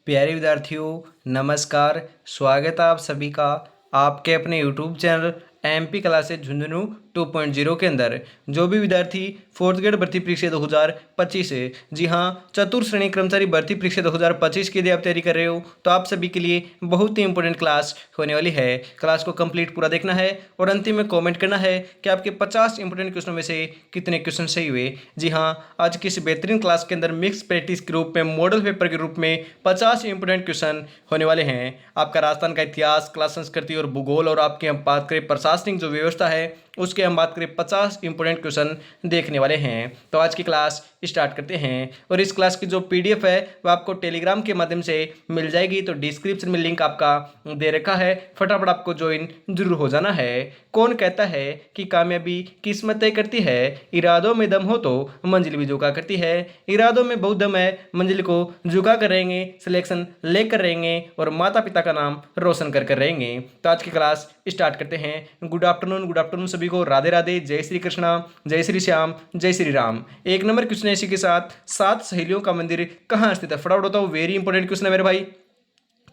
प्यारे विद्यार्थियों, नमस्कार। स्वागत है आप सभी का आपके अपने YouTube channel MP classes Jhunjhunu 2.0 के अंदर। जो भी विद्यार्थी फोर्थ ग्रेड भर्ती परीक्षा 2025 है, जी हाँ, चतुर्थ श्रेणी कर्मचारी भर्ती परीक्षा 2025 के लिए आप तैयारी कर रहे हो, तो आप सभी के लिए बहुत ही इंपॉर्टेंट क्लास होने वाली है। क्लास को कंप्लीट पूरा देखना है और अंतिम में कमेंट करना है कि आपके 50 इंपॉर्टेंट क्वेश्चनों में से कितने क्वेश्चन सही हुए। जी हाँ, आज की इस बेहतरीन क्लास के अंदर मिक्स प्रैक्टिस के रूप में, मॉडल पेपर के रूप में 50 इंपॉर्टेंट क्वेश्चन होने वाले हैं। आपका राजस्थान का इतिहास, कला संस्कृति और भूगोल, और आपके हम बात करें प्रशासनिक जो व्यवस्था है उसके हम बात करें 50 इंपॉर्टेंट क्वेश्चन देखने वाले हैं। तो आज की क्लास स्टार्ट करते हैं। और इस क्लास की जो पीडीएफ है वो आपको टेलीग्राम के माध्यम से मिल जाएगी, तो डिस्क्रिप्शन में लिंक आपका दे रखा है, फटाफट आपको ज्वाइन जरूर हो जाना है। कौन कहता है कि कामयाबी किस्मत तय करती है, इरादों में दम हो तो मंजिल भी झुका करती है। इरादों में बहुत दम है, मंजिल को झुका कर रहेंगे, सिलेक्शन लेकर रहेंगे और माता पिता का नाम रोशन कर रहेंगे। तो आज की क्लास स्टार्ट करते हैं। गुड आफ्टरनून सभी को, राधे राधे, जय श्री कृष्णा, जय श्री श्याम, जय श्री राम। एक नंबर क्वेश्चन इसी के साथ, 7 सहेलियों का मंदिर कहाँ स्थित है? फटाफट बताओ, वेरी इंपॉर्टेंट क्वेश्चन है मेरे भाई।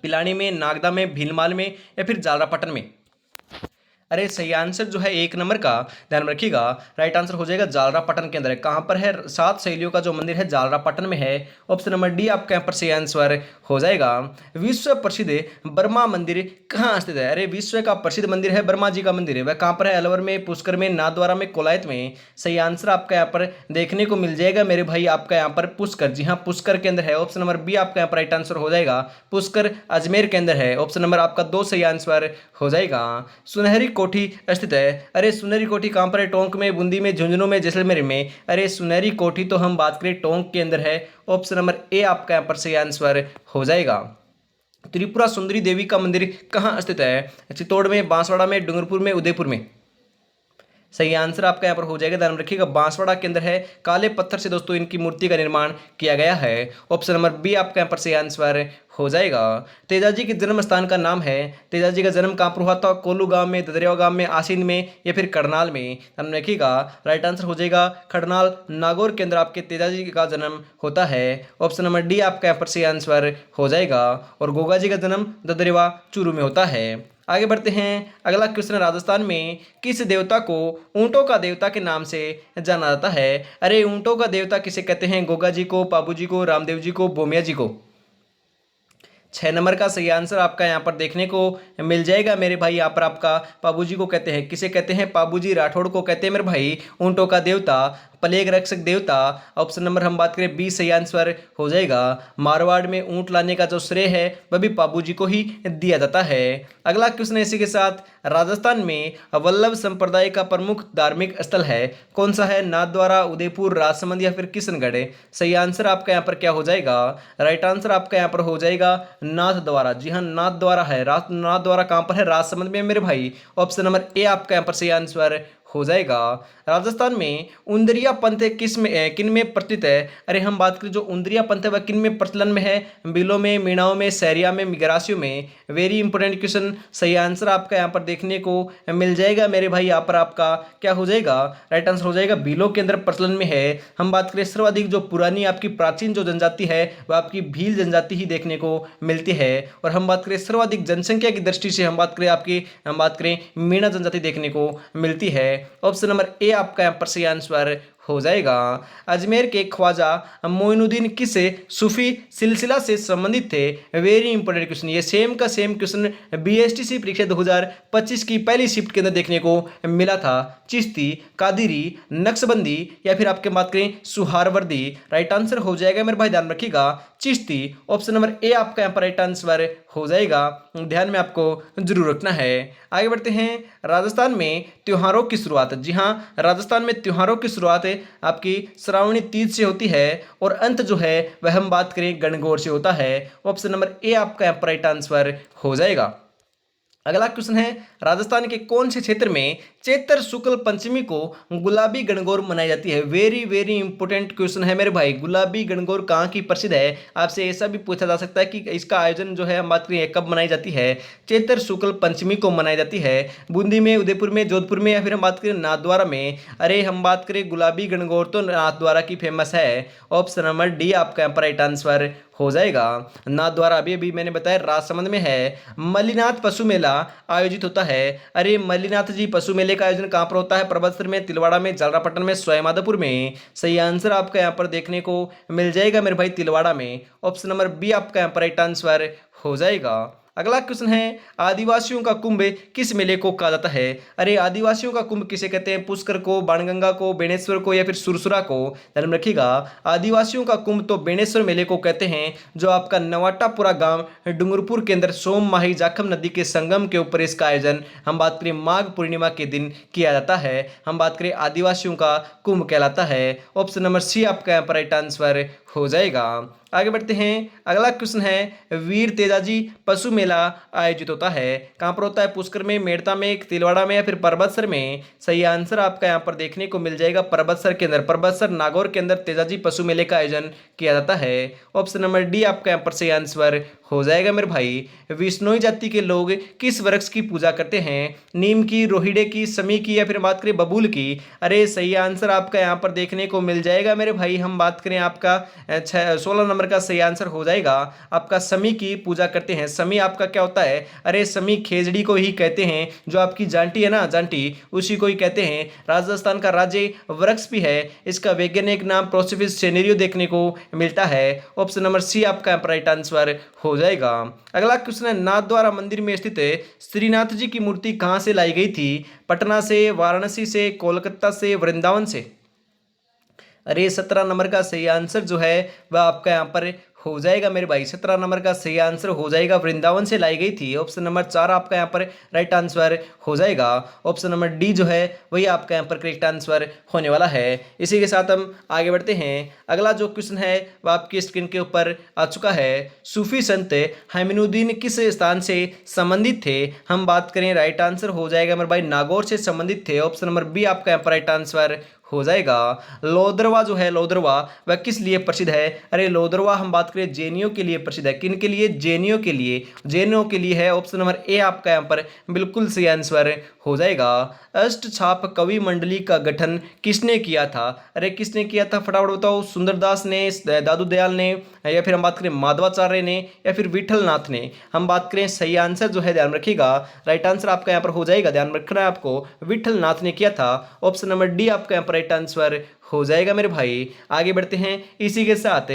पिलानी में, नागदा में, भीलमाल में या फिर जालरापाटन में? अरे सही आंसर जो है एक नंबर का, ध्यान में रखिएगा, राइट आंसर हो जाएगा जालरापाटन के अंदर है। कहाँ पर है? 7 सहेलियों का जो मंदिर है जालरापाटन में है। ऑप्शन नंबर डी आपका यहाँ पर सही आंसर हो जाएगा। विश्व प्रसिद्ध बर्मा मंदिर कहाँ स्थित है? अरे विश्व का प्रसिद्ध मंदिर है बर्मा जी का मंदिर है, वह कहाँ पर है? अलवर में, पुष्कर में, नाथद्वारा में, कोलायत में। सही आंसर आपका यहाँ पर देखने को मिल जाएगा मेरे भाई, आपका यहाँ पर पुष्कर, जी हाँ पुष्कर के अंदर है। ऑप्शन नंबर बी आपका यहाँ पर राइट आंसर हो जाएगा, पुष्कर अजमेर के अंदर है। ऑप्शन नंबर आपका 2 सही आंसर हो जाएगा। सुनहरी कोठी स्थित है? अरे सुनहरी कोठी कहाँ पर है? टोंक में, बूंदी में, झुंझुनू में, जैसलमेर में। अरे सुनहरी कोठी तो हम बात करें टोंक के अंदर है। ऑप्शन नंबर ए आपका यहाँ पर सही आंसर हो जाएगा। त्रिपुरा सुंदरी देवी का मंदिर कहाँ स्थित है? चित्तौड़ में, बांसवाड़ा में, डूंगरपुर में, उदयपुर में। सही आंसर आपका यहाँ पर हो जाएगा, ध्यान रखिएगा, बांसवाड़ा के अंदर है। काले पत्थर से दोस्तों इनकी मूर्ति का निर्माण किया गया है। ऑप्शन नंबर बी आपका यहाँ पर सही आंसर हो जाएगा। तेजाजी के जन्म स्थान का नाम है? तेजाजी का जन्म कहाँ पर हुआ था? कोल्लू गांव में, ददरिया गांव में, आसीन में या फिर करनाल में? ध्यान रखिएगा, राइट आंसर हो जाएगा खड़नाल, नागौर के अंदर आपके तेजाजी का जन्म होता है। ऑप्शन नंबर डी आपका यहाँ पर सही आंसर हो जाएगा। और गोगा जी का जन्म ददरेवा चूरू में होता है। आगे बढ़ते हैं। अगला क्वेश्चन, राजस्थान में किस देवता को ऊंटों का देवता के नाम से जाना जाता है? अरे ऊंटों का देवता किसे कहते हैं? गोगा जी को, पाबू जी को, रामदेव जी को, भोमिया जी को? 6 नंबर का सही आंसर आपका यहाँ पर देखने को मिल जाएगा मेरे भाई। यहाँ पर आपका पाबूजी को कहते हैं। किसे कहते हैं? पाबूजी राठौड़ को कहते हैं मेरे भाई, ऊंटों का देवता, प्लेग रक्षक देवता। ऑप्शन नंबर हम बात करें बी सही आंसर हो जाएगा। मारवाड़ में ऊंट लाने का जो श्रेय है वह भी पाबूजी को ही दिया जाता है। अगला क्वेश्चन इसी के साथ, राजस्थान में वल्लभ संप्रदाय का प्रमुख धार्मिक स्थल है? कौन सा है? नाथद्वारा, उदयपुर, राजसमंद या फिर किशनगढ़? सही आंसर आपका यहाँ पर क्या हो जाएगा? राइट आंसर आपका यहाँ पर हो जाएगा नाथद्वारा। जी हाँ, नाथद्वारा है। नाथद्वारा कहाँ पर है? राजसमंद में मेरे भाई। ऑप्शन नंबर ए आपका यहाँ पर सही आंसर हो जाएगा। राजस्थान में उंदरिया पंथ किन में प्रचलित है? अरे हम बात करें जो उंदरिया पंथ है वह किन में प्रचलन में है? बिलों में, मीणाओं में, सहरिया में, मिगरासियों में? वेरी इंपॉर्टेंट क्वेश्चन, सही आंसर आपका यहाँ पर देखने को मिल जाएगा मेरे भाई। यहाँ पर आपका क्या हो जाएगा? राइट आंसर हो जाएगा बिलों के अंदर प्रचलन में है। हम बात करें सर्वाधिक जो पुरानी आपकी प्राचीन जो जनजाति है वह आपकी भील जनजाति ही देखने को मिलती है। और हम बात करें सर्वाधिक जनसंख्या की दृष्टि से, हम बात करें मीणा जनजाति देखने को मिलती है। ऑप्शन नंबर ए आपका यहाँ पर सही आंसर हो जाएगा। अजमेर के ख्वाजा मोइनुद्दीन किस सूफी सिलसिला से संबंधित थे? वेरी इंपॉर्टेंट क्वेश्चन, ये सेम का सेम क्वेश्चन बीएसटीसी परीक्षा 2025 की पहली शिफ्ट के अंदर देखने को मिला था। चिश्ती, कादिरी, नक्शबंदी या फिर आपके बात करें सुहारवर्दी? राइट आंसर हो जाएगा मेरे भाई, ध्यान रखिएगा, चिश्ती। ऑप्शन नंबर ए आपका यहाँ पर राइट आंसर हो जाएगा, ध्यान में आपको जरूर रखना है। आगे बढ़ते हैं। राजस्थान में त्योहारों की शुरुआत, जी हाँ, राजस्थान में त्योहारों की शुरुआत आपकी श्रावणी तीज से होती है और अंत जो है वह हम बात करें गणगौर से होता है। ऑप्शन नंबर ए आपका यहाँ पर राइट आंसर हो जाएगा। अगला क्वेश्चन है, राजस्थान के कौन से क्षेत्र में चैत्र शुक्ल पंचमी को गुलाबी गणगौर मनाई जाती है? वेरी वेरी इंपॉर्टेंट क्वेश्चन है मेरे भाई। गुलाबी गणगौर कहाँ की प्रसिद्ध है? आपसे ऐसा भी पूछा जा सकता है कि इसका आयोजन जो है हम बात करें कब मनाई जाती है? चैत्र शुक्ल पंचमी को मनाई जाती है। बूंदी में, उदयपुर में, जोधपुर में या फिर हम बात करें नाथद्वारा में? अरे हम बात करें गुलाबी गणगौर तो नाथद्वारा की फेमस है। ऑप्शन नंबर डी आपका यहाँ पर राइट आंसर हो जाएगा। नाथ द्वारा अभी अभी मैंने बताया राजसमंद में है। मल्लीनाथ पशु मेला आयोजित होता है। अरे मल्लीनाथ जी पशु मेले का आयोजन कहाँ पर होता है? परबतसर में, तिलवाड़ा में, जलरापट्टन में, सवाईमाधोपुर में। सही आंसर आपका यहाँ पर देखने को मिल जाएगा मेरे भाई तिलवाड़ा में। ऑप्शन नंबर बी आपका यहाँ पर राइट आंसर हो जाएगा। अगला क्वेश्चन है, आदिवासियों का कुंभ किस मेले को कहा जाता है? अरे आदिवासियों का कुंभ किसे कहते हैं? पुष्कर को, बाणगंगा को, बेणेश्वर को या फिर सुरसुरा को? ध्यान रखिएगा, आदिवासियों का कुंभ तो बेणेश्वर मेले को कहते हैं, जो आपका नवाटापुरा गांव डूंगरपुर के अंदर सोम माही जाखम नदी के संगम के ऊपर इसका आयोजन हम बात करें माघ पूर्णिमा के दिन किया जाता है। हम बात करें आदिवासियों का कुंभ कहलाता है। ऑप्शन नंबर सी आपका यहाँ पर राइट आंसर हो जाएगा। आगे बढ़ते हैं। अगला क्वेश्चन है, वीर तेजाजी पशु मेला आयोजित होता है, कहाँ पर होता है? पुष्कर में, मेड़ता में, तिलवाड़ा में या फिर परबतसर में? सही आंसर आपका यहाँ पर देखने को मिल जाएगा परबतसर के अंदर, परबतसर नागौर के अंदर तेजाजी पशु मेले का आयोजन किया जाता है। ऑप्शन नंबर डी आपका यहाँ पर सही आंसर हो जाएगा मेरे भाई। विश्नोई जाति के लोग किस वृक्ष की पूजा करते हैं? नीम की, रोहिड़े की, समी की या फिर बात करें बबूल की? अरे सही आंसर आपका यहाँ पर देखने को मिल जाएगा मेरे भाई। हम बात करें आपका 16 नंबर का सही आंसर हो जाएगा। आपका समी की पूजा करते हैं। समी आपका क्या होता है? अरे समी खेजड़ी को ही कहते हैं, जो आपकी जांटी है ना, जांटी, उसी को ही कहते हैं। राजस्थान का राज्य वृक्ष भी है। इसका वैज्ञानिक नाम प्रोसिफिस सेनेरियो देखने को मिलता है। ऑप्शन नंबर सी आपका राइट आंसर हो जाएगा। अगला क्वेश्चन है, नाथ द्वारा मंदिर में स्थित श्रीनाथ जी की मूर्ति कहां से लाई गई थी? पटना से, वाराणसी से, कोलकाता से, वृंदावन से? अरे 17 नंबर का सही आंसर जो है वह आपका यहाँ पर हो जाएगा मेरे भाई। 17 नंबर का सही आंसर हो जाएगा, वृंदावन से लाई गई थी। ऑप्शन नंबर 4 आपका यहाँ पर राइट आंसर हो जाएगा। ऑप्शन नंबर डी जो है वही आपका यहाँ पर करेक्ट आंसर होने वाला है। इसी के साथ हम आगे बढ़ते हैं। अगला जो क्वेश्चन है वह आपकी स्क्रीन के ऊपर आ चुका है। सूफी संत हैमिनुद्दीन किस स्थान से संबंधित थे? हम बात करें, राइट आंसर हो जाएगा मेरे भाई नागौर से संबंधित थे। ऑप्शन नंबर बी आपका यहाँ पर राइट आंसर हो जाएगा। लोदरवा जो है, लोदरवा वह किस लिए प्रसिद्ध है? अरे लोदरवा हम बात करें जैनियों के लिए प्रसिद्ध है। किन के लिए? जैनियों के लिए, जैनियों के लिए है। ऑप्शन नंबर ए आपका यहाँ पर बिल्कुल सही आंसर हो जाएगा। अष्टछाप कवि मंडली का गठन किसने किया था? अरे किसने किया था, फटाफट बताओ। सुंदरदास ने, दादू दयाल ने, या फिर हम बात करें माधवाचार्य ने, या फिर विठलनाथ ने? हम बात करें, सही आंसर जो है ध्यान रखिएगा, राइट आंसर आपका यहाँ पर हो जाएगा, ध्यान रखना है आपको, विठलनाथ ने किया था। ऑप्शन नंबर डी आपका यहाँ पर राइट आंसर हो जाएगा मेरे भाई। आगे बढ़ते हैं। इसी के साथ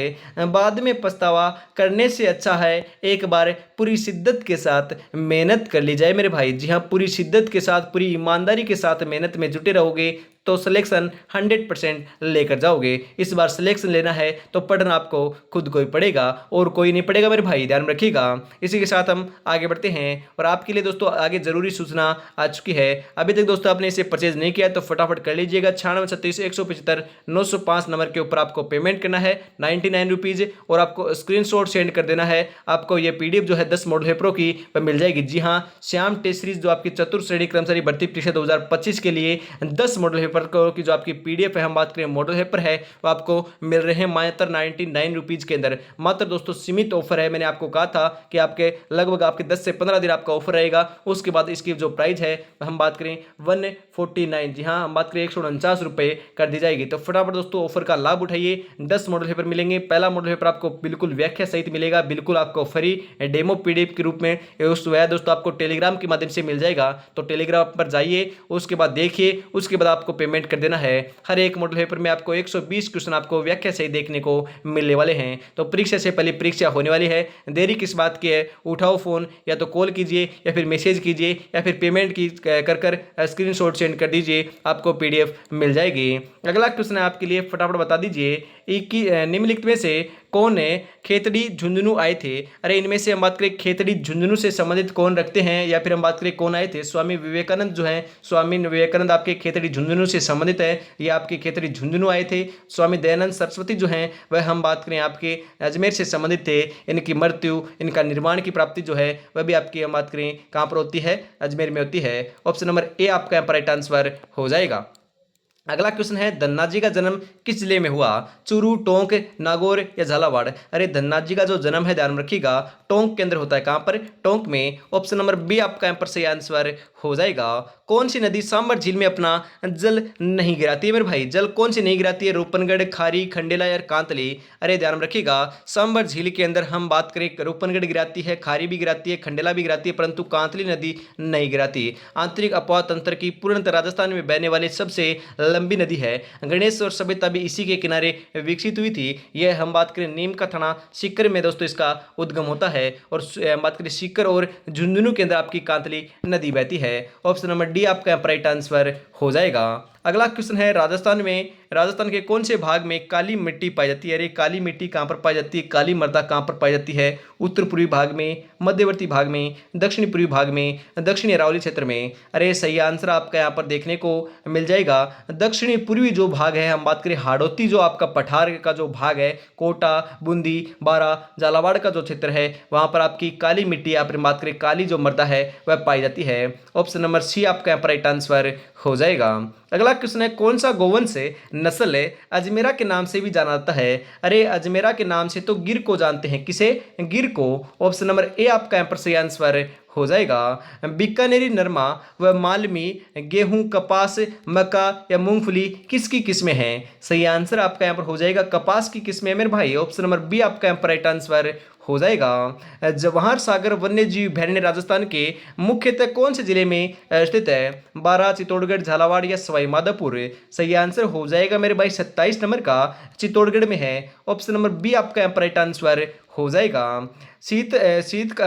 बाद में पछतावा करने से अच्छा है एक बार पूरी शिद्दत के साथ मेहनत कर ली जाए मेरे भाई। जी हाँ, पूरी शिद्दत के साथ, पूरी ईमानदारी के साथ मेहनत में जुटे रहोगे तो सिलेक्शन 100% लेकर जाओगे। इस बार सिलेक्शन लेना है तो पढ़ना आपको खुद को ही पड़ेगा और कोई नहीं पड़ेगा मेरे भाई, ध्यान रखिएगा। इसी के साथ हम आगे बढ़ते हैं और आपके लिए दोस्तों आगे जरूरी सूचना आ चुकी है। अभी तक दोस्तों आपने इसे परचेज नहीं किया तो फटाफट कर लीजिएगा। 9636 नंबर के ऊपर आपको पेमेंट करना है 99 रुपीज़ और आपको स्क्रीनशॉट सेंड कर देना है। आपको ये PDF जो है 10 मॉडल पेपरों की मिल जाएगी। जी हाँ, श्याम टेस्ट सीरीज जो आपकी चतुर्थ श्रेणी कर्मचारी भर्ती परीक्षा 2025 के लिए 10 मॉडल पेपर की जो आपकी PDF है, हम बात करें मॉडल पेपर है, वो आपको मिल रहे हैं मात्र 99 रुपीज़ के अंदर। मात्र दोस्तों सीमित ऑफर है। मैंने आपको कहा था कि आपके लगभग आपके 10 से 15 दिन आपका ऑफर रहेगा। उसके बाद इसकी जो प्राइस है हम बात करें 149, जी हाँ, हम बात करें 149 रुपये कर दी जाएगी। तो फटाफट दोस्तों ऑफर का लाभ उठाइए। 10 मॉडल पेपर मिलेंगे। पहला मॉडल पेपर आपको बिल्कुल व्याख्या सहित मिलेगा, बिल्कुल आपको फ्री डेमो PDF के रूप में दोस्तों आपको टेलीग्राम के माध्यम से मिल जाएगा। तो टेलीग्राम पर जाइए, उसके बाद देखिए, उसके बाद आपको पेमेंट कर देना है। हर एक मॉडल पेपर में आपको 120 क्वेश्चन आपको व्याख्या सहित देखने को मिलने वाले हैं। तो परीक्षा से पहले परीक्षा होने वाली है, देरी किस बात की है? उठाओ फोन, या तो कॉल कीजिए या फिर मैसेज कीजिए या फिर पेमेंट की कर स्क्रीनशॉट सेंड कर दीजिए, आपको PDF मिल जाएगी। अगला क्वेश्चन है आपके लिए, फटाफट बता दीजिए निम्नलिखित में से कौन खेतड़ी झुंझुनू आए थे? अरे इनमें से हम बात करें खेतड़ी झुंझुनू से संबंधित कौन रखते हैं, या फिर हम बात करें कौन आए थे? स्वामी विवेकानंद जो है, स्वामी विवेकानंद आपके खेतड़ी झुंझुनू से संबंधित है। ये आपके खेतड़ी झुंझुनू आए थे। स्वामी दयानंद सरस्वती जो हैं वह हम बात करें आपके अजमेर से संबंधित थे। इनकी मृत्यु, इनका निर्माण की प्राप्ति जो है वह भी आपकी हम बात करें कहाँ पर होती है? अजमेर में होती है। ऑप्शन नंबर ए आपका यहाँ पर राइट आंसर हो जाएगा। अगला क्वेश्चन है, धन्ना जी का जन्म किस जिले में हुआ? चूरू, टोंक, नागौर या झालावाड़? अरे धन्ना जी का जो जन्म है ध्यान रखिएगा टोंक के अंदर होता है। कहां पर? टोंक में। ऑप्शन नंबर बी आपका यहाँ पर सही आंसर हो जाएगा। कौन सी नदी सांबर झील में अपना जल नहीं गिराती है मेरे भाई? जल कौन सी नहीं गिराती है? रूपनगढ़, खारी, खंडेला या कांतली? अरे ध्यान रखिएगा सांबर झील के अंदर हम बात करें रूपनगढ़ गिराती है, खारी भी गिराती है, खंडेला भी गिराती है, परंतु कांतली नदी नहीं गिराती। आंतरिक अपवाह तंत्र की पूर्णतः राजस्थान में बहने वाली सबसे लंबी नदी है। गणेश और सभ्यता भी इसी के किनारे विकसित हुई थी। यह हम बात करें नीम का थाना सीकर में दोस्तों इसका उद्गम होता है। और हम बात करें सीकर और झुंझुनू के अंदर आपकी कांतली नदी बहती है। ऑप्शन नंबर डी आपका राइट आंसर हो जाएगा। अगला क्वेश्चन है, राजस्थान के कौन से भाग में काली मिट्टी पाई जाती है? अरे काली मिट्टी कहाँ पर पाई जाती है? काली मृदा कहाँ पर पाई जाती है? उत्तर पूर्वी भाग में, मध्यवर्ती भाग में, दक्षिणी पूर्वी भाग में, दक्षिणी अरावली क्षेत्र में? अरे सही आंसर आपका यहाँ पर देखने को मिल जाएगा दक्षिणी पूर्वी जो भाग है, हम बात करें हाड़ौती जो आपका पठार का जो भाग है, कोटा, बूंदी, बारा, झालावाड़ का जो क्षेत्र है, वहां पर आपकी काली मिट्टी या फिर बात करें काली जो मृदा है वह पाई जाती है। ऑप्शन नंबर सी आपका यहाँ पर राइट आंसर हो जाएगा। अगला क्वेश्चन है, कौन सा गोवंश नस्ल अजमेरा के नाम से भी जाना जाता है? अरे अजमेरा के नाम से तो गिर को जानते हैं। किसे? गिर को। ऑप्शन नंबर ए आपका यहाँ पर सही आंसर हो जाएगा। बीकानेरी नरमा व मालवी गेहूं, कपास, मक्का या मूंगफली किसकी किस्में हैं? सही आंसर आपका यहाँ पर हो जाएगा कपास की किस्में मेरे भाई। ऑप्शन नंबर बी आपका यहाँ पर राइट आंसर हो जाएगा। जवाहर सागर वन्य जीव अभयारण्य राजस्थान के मुख्यतः कौन से जिले में स्थित है? बारां, चित्तौड़गढ़, झालावाड़ या सवाई माधोपुर? सही आंसर हो जाएगा मेरे भाई 27 नंबर का चित्तौड़गढ़ में है। ऑप्शन नंबर बी आपका यहाँ पर राइट आंसर हो जाएगा।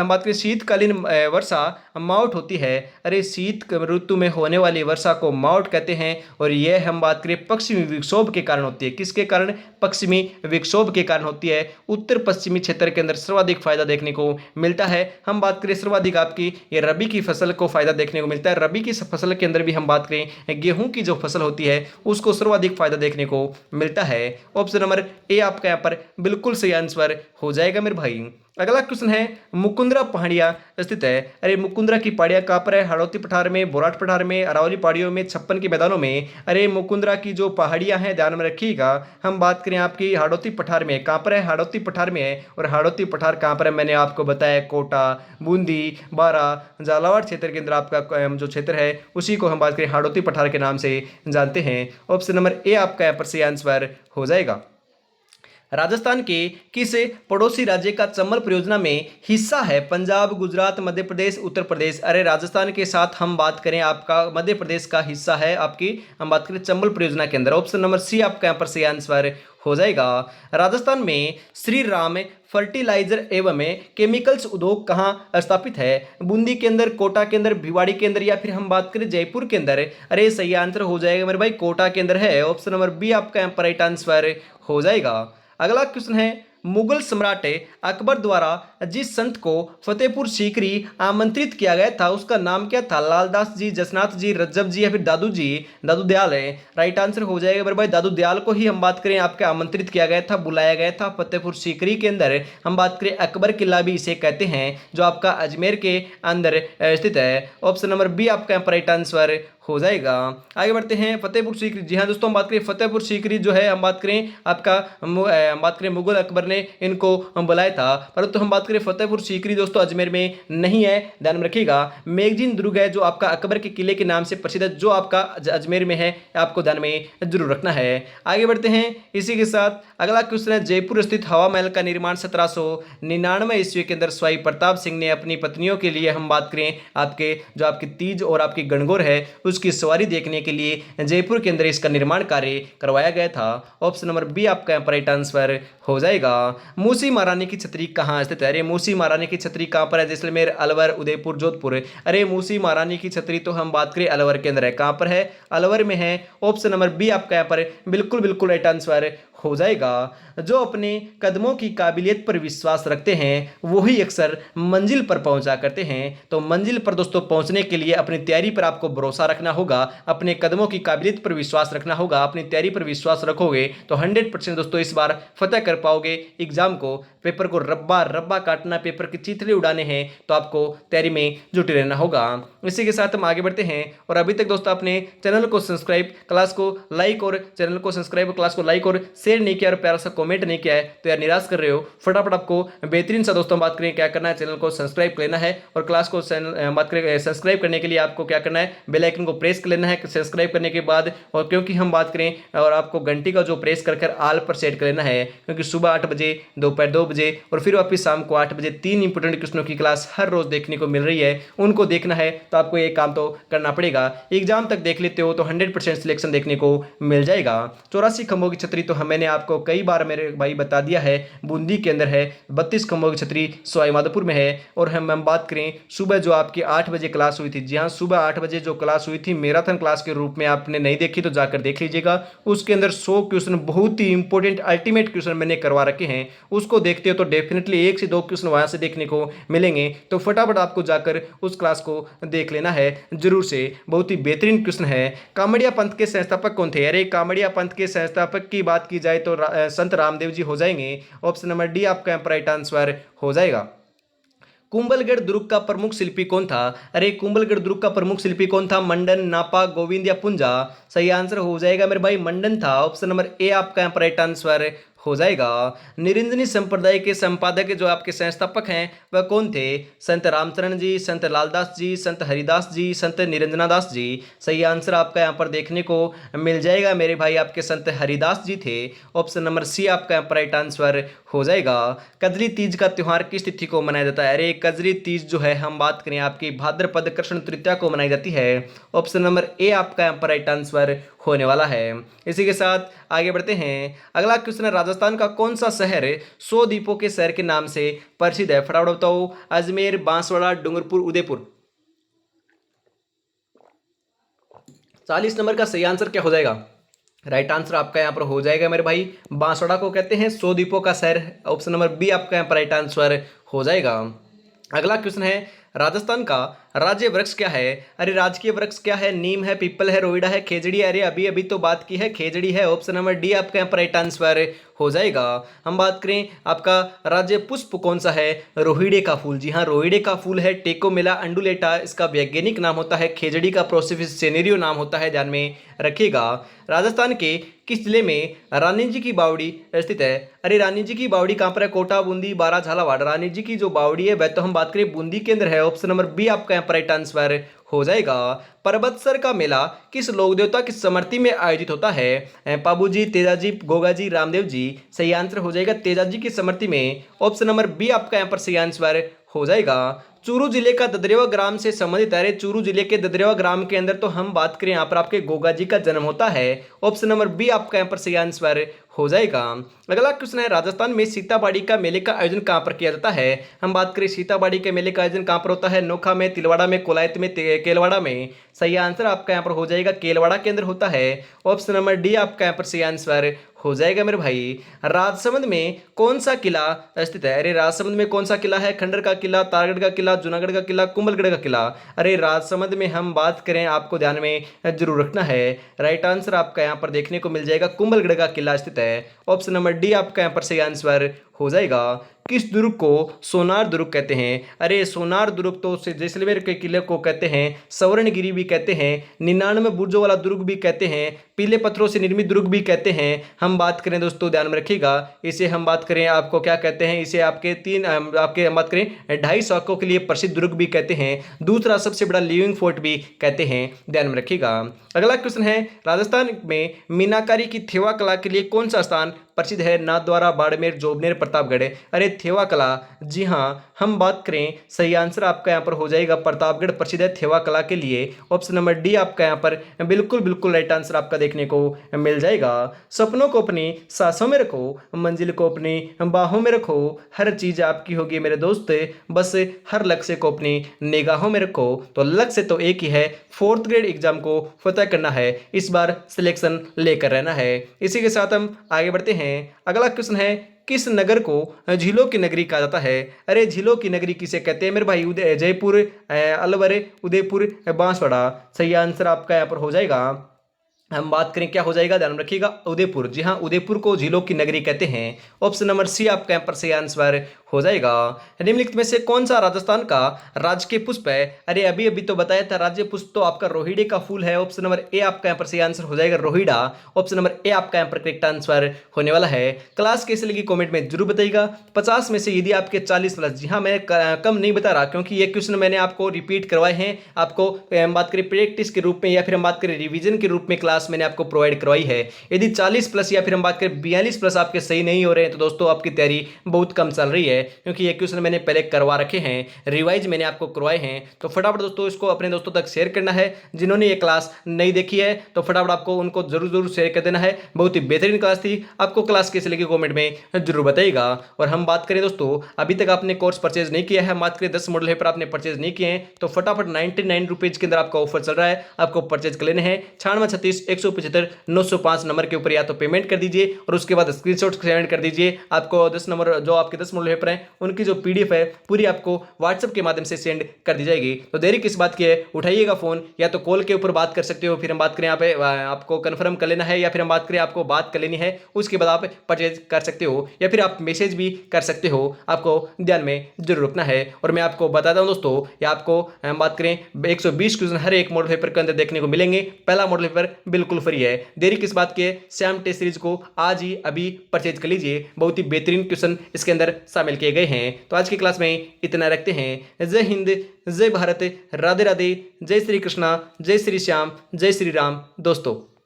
बात करें शीतकालीन वर्षा मावठ होती है। अरे शीत ऋतु में होने वाली वर्षा को मावठ कहते हैं और यह हम बात करें पश्चिमी विक्षोभ के कारण होती है। किसके कारण? पश्चिमी विक्षोभ के कारण होती है। उत्तर पश्चिमी क्षेत्र के अंदर सर्वाधिक फायदा देखने को मिलता है। हम बात करें सर्वाधिक आपकी ये रबी की फसल को फायदा देखने को मिलता है। रबी की फसल के अंदर भी हम बात करें गेहूं की जो फसल होती है उसको सर्वाधिक फायदा देखने को मिलता है। ऑप्शन नंबर ए आपका यहाँ पर बिल्कुल सही आंसर हो जाएगा मेरे भाई। अगला क्वेश्चन है, मुकुंदरा पहाड़ियां स्थित है। अरे मुकुंदरा की पहाड़ियां कहाँ पर है? हाड़ौती पठार में, बोराट पठार में, अरावली पहाड़ियों में, छप्पन के मैदानों में? अरे मुकुंदरा की जो पहाड़ियां हैं ध्यान में रखिएगा, हम बात करें आपकी हाड़ौती पठार में। कहाँ पर है? हाड़ौती पठार में है। और हाड़ौती पठार कहाँ पर है? मैंने आपको बताया कोटा, बूंदी, बारा, झालावाड़ क्षेत्र के अंदर आपका जो क्षेत्र है उसी को हम बात करें हाड़ौती पठार के नाम से जानते हैं। ऑप्शन नंबर ए आपका यहाँ पर सही आंसर हो जाएगा। राजस्थान के किस पड़ोसी राज्य का चंबल परियोजना में हिस्सा है? पंजाब, गुजरात, मध्य प्रदेश, उत्तर प्रदेश? अरे राजस्थान के साथ हम बात करें आपका मध्य प्रदेश का हिस्सा है आपकी हम बात करें चंबल परियोजना के अंदर। ऑप्शन नंबर सी आपका यहाँ पर सही आंसर हो जाएगा। राजस्थान में श्री राम फर्टिलाइजर एवं केमिकल्स उद्योग कहाँ स्थापित है? बूंदी के अंदर, कोटा के अंदर, भिवाड़ी के अंदर या फिर हम बात करें जयपुर के अंदर? अरे सही आंसर हो जाएगा मेरे भाई कोटा के अंदर है। ऑप्शन नंबर बी आपका यहाँ पर राइट आंसर हो जाएगा। अगला क्वेश्चन है, मुगल सम्राट अकबर द्वारा जिस संत को फतेहपुर सीकरी आमंत्रित किया गया था उसका नाम क्या था? लालदास जी, जसनाथ जी, रज्जब जी या फिर दादू जी? दादू दयाल है। राइट आंसर हो जाएगा मेरे भाई दादू दयाल को ही हम बात करें आपके आमंत्रित किया गया था, बुलाया गया था फतेहपुर सीकरी के अंदर। हम बात करें अकबर किला भी इसे कहते हैं जो आपका अजमेर के अंदर स्थित है। ऑप्शन नंबर बी आपका यहाँ पर राइट आंसर हो जाएगा। आगे बढ़ते हैं, फतेहपुर सीकरी। जी हाँ दोस्तों, हम बात करें फतेहपुर सीकरी जो है हम बात करें आपका हम बात करें मुगल अकबर ने इनको बुलाया था, परंतु हम बात करें फतेहपुर सीकरी दोस्तों अजमेर में नहीं है, ध्यान में रखिएगा। मेगजीन दुर्ग है जो आपका अकबर के किले के नाम से प्रसिद्ध है, जो आपका अजमेर में है, आपको ध्यान में जरूर रखना है। आगे बढ़ते हैं इसी के साथ अगला क्वेश्चन है, जयपुर स्थित हवा महल का निर्माण 1799 ईस्वी के अंदर स्वाई प्रताप सिंह ने अपनी पत्नियों के लिए हम बात करें आपके जो आपकी तीज और आपकी गणगौर है उसकी सवारी देखने के लिए जयपुर के अंदर इसका निर्माण कार्य करवाया गया था। ऑप्शन नंबर बी आपका यहाँ पर राइट आंसर हो जाएगा। मूसी महारानी की छतरी कहाँ स्थित है? अरे मूसी महारानी की छतरी कहाँ पर है? जैसलमेर, अलवर, उदयपुर, जोधपुर? अरे मूसी महारानी की छतरी तो हम बात करें अलवर के अंदर है। कहाँ पर है? अलवर में है। ऑप्शन नंबर बी आपका यहाँ पर बिल्कुल बिल्कुल राइट आंसर हो जाएगा। जो अपने कदमों की काबिलियत पर विश्वास रखते हैं वही अक्सर मंजिल पर पहुंचा करते हैं। तो मंजिल पर दोस्तों पहुंचने के लिए अपनी तैयारी पर आपको भरोसा रखना होगा, अपने कदमों की काबिलियत पर विश्वास रखना होगा। अपनी तैयारी पर विश्वास रखोगे तो 100% दोस्तों इस बार फतेह कर पाओगे एग्जाम को। पेपर को रब्बा रब्बा काटना, पेपर के चिथड़े उड़ाने हैं तो आपको तैयारी में जुटे रहना होगा। इसी के साथ हम आगे बढ़ते हैं। और अभी तक दोस्तों आपने चैनल को सब्सक्राइब, क्लास को लाइक और चैनल को सब्सक्राइब, क्लास को लाइक और शेयर नहीं किया और प्यारा सा कमेंट नहीं किया है तो यार निराश कर रहे हो। फटाफट आपको बेहतरीन सा दोस्तों बात करें क्या करना है, चैनल को सब्सक्राइब कर लेना है और क्लास को बात करें सब्सक्राइब करने के लिए आपको क्या करना है, बेल आइकन को प्रेस कर लेना है सब्सक्राइब करने के बाद। और क्योंकि हम बात करें और आपको घंटी का जो प्रेस कर आल पर सेट कर लेना है, क्योंकि सुबह 8 बजे, दोपहर 2 बजे और फिर वापिस शाम को 8 बजे 3 इंपोर्टेंट क्वेश्चनों की क्लास हर रोज देखने को मिल रही है। उनको देखना है तो आपको ये काम तो करना पड़ेगा। एग्जाम तक देख लेते हो तो 100% सिलेक्शन देखने को मिल जाएगा। 84 खंभों की छतरी तो मैंने आपको कई बार मेरे भाई बता दिया है, बूंदी के अंदर है। 32 खंभों की छतरी सवाई माधोपुर में है। और हम बात करें सुबह जो आपकी 8 बजे क्लास हुई थी, जी हाँ सुबह 8 बजे जो क्लास हुई थी मैराथन क्लास के रूप में, आपने नहीं देखी तो जाकर देख लीजिएगा। उसके अंदर 100 क्वेश्चन बहुत ही इंपॉर्टेंट अल्टीमेट क्वेश्चन मैंने करवा रखे हैं। उसको देखते हो तो डेफिनेटली 1 से 2 क्वेश्चन वहां से देखने को मिलेंगे। तो फटाफट आपको जाकर उस क्लास को देख लेना है जरूर से, बहुत ही बेहतरीन क्वेश्चन है। कामड़िया पंथ के संस्थापक कौन थे? अरे कामड़िया पंथ के संस्थापक की बात की जाए तो संत रामदेव जी हो जाएंगे। ऑप्शन नंबर डी आपका राइट आंसर हो जाएगा। कुंभलगढ़ दुर्ग का प्रमुख शिल्पी कौन था? अरे कुंभलगढ़ दुर्ग का प्रमुख शिल्पी कौन था? मंडन, नापा, गोविंद या पुंजा? सही आंसर हो जाएगा मेरे भाई मंडन था। ऑप्शन नंबर ए आपका राइट आंसर हो जाएगा। निरंजनी संप्रदाय के संपादक जो आपके संस्थापक हैं वह कौन थे? संत रामचरण जी, संत लालदास जी, संत हरिदास जी, संत निरंजना दास जी? सही आंसर आपका यहाँ पर देखने को मिल जाएगा मेरे भाई, आपके संत हरिदास जी थे। ऑप्शन नंबर सी आपका यहाँ पर राइट आंसर हो जाएगा। कजरी तीज का त्योहार किस तिथि को मनाया जाता है? अरे कजरी तीज जो है हम बात करें आपकी भाद्रपद कृष्ण तृतीया को मनाई जाती है। ऑप्शन नंबर ए आपका यहाँ पर राइट आंसर होने वाला है। इसी के साथ आगे बढ़ते हैं। अगला क्वेश्चन है, राजस्थान का कौन सा शहर 100 द्वीपों के शहर के नाम से प्रसिद्ध है? फटाफट बताओ। अजमेर, बांसवाड़ा, डूंगरपुर, उदयपुर? 40 नंबर का सही आंसर क्या हो जाएगा? राइट आंसर आपका यहाँ पर हो जाएगा मेरे भाई, बांसवाड़ा को कहते हैं 100 द्वीपों का शहर। ऑप्शन नंबर बी आपका यहाँ पर राइट आंसर हो जाएगा। अगला क्वेश्चन है, राजस्थान का राज्य वृक्ष क्या है? अरे राजकीय वृक्ष क्या है? नीम है, पीपल है, रोइडा है, खेजड़ी है? अरे अभी अभी तो बात की है, खेजड़ी है। ऑप्शन नंबर डी आपका यहाँ पर राइट आंसर हो जाएगा। हम बात करें आपका राज्य पुष्प कौन सा है? रोहिड़े का फूल। जी हाँ रोहिड़े का फूल है। टेकोमेला अंडुलेटा इसका वैज्ञानिक नाम होता है। खेजड़ी का प्रोसिफिस सेनेरियो नाम होता है, ध्यान में रखिएगा। राजस्थान के किस जिले में रानी जी की बावड़ी स्थित है? अरे रानी जी की बावड़ी कहाँ पर है? कोटा, बूंदी, बारा, झालावाड़? रानी जी की जो बावड़ी है वह तो हम बात करें बूंदी के अंदर है। ऑप्शन नंबर बी आपका यहाँ पर राइट आंसर हो जाएगा। परबतसर का मेला किस लोक देवता की स्मृति में आयोजित होता है? पाबूजी, तेजाजी, गोगाजी, रामदेव जी? सही आंसर हो जाएगा तेजाजी की स्मृति में। ऑप्शन नंबर बी आपका यहाँ पर सही आंसर हो जाएगा। चूरू जिले का ददरेवा ग्राम से संबंधित है। चूरू जिले के ददरेवा ग्राम के अंदर तो हम बात करें यहाँ पर आपके गोगा जी का जन्म होता है। ऑप्शन नंबर बी आपका यहाँ पर सही आंसर हो जाएगा। अगला क्वेश्चन है, राजस्थान में सीताबाड़ी का मेले का आयोजन कहाँ पर किया जाता है? हम बात करें सीताबाड़ी के मेले का आयोजन कहाँ पर होता है? नोखा में, तिलवाड़ा में, कोलायत में, केलवाड़ा में? सही आंसर आपका यहाँ पर हो जाएगा केलवाड़ा के अंदर होता है। ऑप्शन नंबर डी आपका यहाँ पर सही आंसर हो जाएगा मेरे भाई। राजसमंद में कौन सा किला स्थित है? अरे राजसमंद में कौन सा किला है? खंडर का किला, तारगढ़ का किला, जूनागढ़ का किला, कुंभलगढ़ का किला? अरे राजसमंद में हम बात करें आपको ध्यान में जरूर रखना है, राइट आंसर आपका यहाँ पर देखने को मिल जाएगा कुंभलगढ़ का किला स्थित है। ऑप्शन नंबर डी आपका यहाँ पर सही आंसर हो जाएगा। किस दुर्ग को सोनार दुर्ग कहते हैं? अरे सोनार दुर्ग तो जैसलमेर के किले को कहते हैं, स्वर्णगिरी भी कहते हैं, 99 बुर्जों वाला दुर्ग भी कहते हैं, पीले पत्थरों से निर्मित दुर्ग भी कहते हैं। हम बात करें दोस्तों ध्यान में रखिएगा, इसे हम बात करें आपको क्या कहते हैं, इसे आपके हम बात करें 2.5 शौकों के लिए प्रसिद्ध दुर्ग भी कहते हैं, दूसरा सबसे बड़ा लिविंग फोर्ट भी कहते हैं, ध्यान में रखिएगा। अगला क्वेश्चन है, राजस्थान में मीनाकारी की थेवा कला के लिए कौन सा स्थान प्रसिद्ध है? नाथद्वारा, बाड़मेर, जोबनेर, प्रतापगढ़? अरे थेवा कला, जी हाँ हम बात करें सही आंसर आपका यहाँ पर हो जाएगा प्रतापगढ़ प्रसिद्ध है थेवा कला के लिए। ऑप्शन नंबर डी आपका यहाँ पर बिल्कुल बिल्कुल राइट आंसर आपका देखने को मिल जाएगा। सपनों को अपनी सांसों में रखो, मंजिल को अपनी बाहों में रखो, हर चीज आपकी होगी मेरे दोस्त, बस हर लक्ष्य को अपनी निगाहों में रखो। तो लक्ष्य तो एक ही है, 4th ग्रेड एग्जाम को फतह करना है, इस बार सिलेक्शन लेकर रहना है। इसी के साथ हम आगे बढ़ते हैं। हैं। अगला क्वेश्चन है, किस नगर को झीलों की नगरी कहा जाता है? अरे झीलों की नगरी किसे कहते हैं मेरे भाई? जयपुर, अलवर, उदयपुर, बांसवाड़ा। सही आंसर आपका यहाँ पर हो जाएगा, हम बात करें क्या हो जाएगा, ध्यान रखिएगा, उदयपुर। जी हाँ, उदयपुर को झीलों की नगरी कहते हैं। ऑप्शन नंबर सी आपका यहाँ पर सही आंसर हो जाएगा। निम्नलिखित में से कौन सा राजस्थान का राजकीय पुष्प है? अरे अभी अभी तो बताया था, राज्य पुष्प तो आपका रोहिड़े का फूल है। ऑप्शन नंबर ए आपका यहाँ पर सही आंसर हो जाएगा, रोहिड़ा। ऑप्शन नंबर ए आपका यहाँ पर करेक्ट आंसर होने वाला है। क्लास कैसे लगी कमेंट में जरूर बताइएगा। 50 में से यदि आपके 40 प्लस, जी हाँ मैं कम नहीं बता रहा, क्योंकि ये क्वेश्चन मैंने आपको रिपीट करवाए हैं। आपको हम बात करें प्रैक्टिस के रूप में या फिर हम बात करें रिवीजन के रूप में क्लास मैंने आपको प्रोवाइड करवाई है। यदि 40 प्लस या फिर हम बात करें 42 प्लस आपके सही नहीं हो रहे हैं तो दोस्तों आपकी तैयारी बहुत कम चल रही है, क्योंकि ये क्वेश्चन मैंने पहले करवा रखे हैं, रिवाइज मैंने आपको करवाए हैं। तो फटाफट दोस्तों इसको अपने दोस्तों तक शेयर करना है। जिन्होंने ये क्लास नहीं देखी है तो फटाफट आपको उनको जरूर जरूर शेयर कर देना है। बहुत ही बेहतरीन क्लास थी। आपको क्लास कैसे लगी कमेंट में जरूर बताइएगा। और हम बात करें दोस्तों, अभी तक आपने कोर्स परचेज नहीं किया है, हम बात करें 10 मॉडल पेपर आपने परचेज नहीं किए हैं तो फटाफट 99 रुपीज के अंदर आपका ऑफर चल रहा है, आपको परचेज कर लेने हैं। 9636 175 900 नंबर के ऊपर या तो पेमेंट कर दीजिए और उसके बाद स्क्रीनशॉट सेंड कर दीजिए। आपको 10 नंबर जो आपके 10 मॉडल पेपर हैं उनकी जो पीडीएफ है पूरी आपको व्हाट्सएप के माध्यम से सेंड कर दी जाएगी। तो देरी किस बात की है, उठाइएगा फोन, या तो कॉल के ऊपर बात कर सकते हो, फिर हम बात करें यहाँ पे आपको कंफर्म कर लेना है, या फिर हम बात करें आपको बात कर लेनी है, उसके बाद आप परचेज कर सकते हो, या फिर आप मैसेज भी कर सकते हो। आपको ध्यान में जरूर रखना है। और मैं आपको बताता हूँ दोस्तों, या आपको हम बात करें 120 क्वेश्चन हर एक मॉडल पेपर के अंदर देखने को मिलेंगे। पहला मॉडल पेपर बिल्कुल फ्री है। देरी किस बात की है, श्याम टेस्ट सीरीज को आज ही अभी परचेज कर लीजिए। बहुत ही बेहतरीन क्वेश्चन इसके अंदर शामिल किए गए हैं। तो आज की क्लास में इतना रखते हैं। जय हिंद, जय भारत, राधे राधे, जय श्री कृष्णा, जय श्री श्याम, जय श्री राम दोस्तों।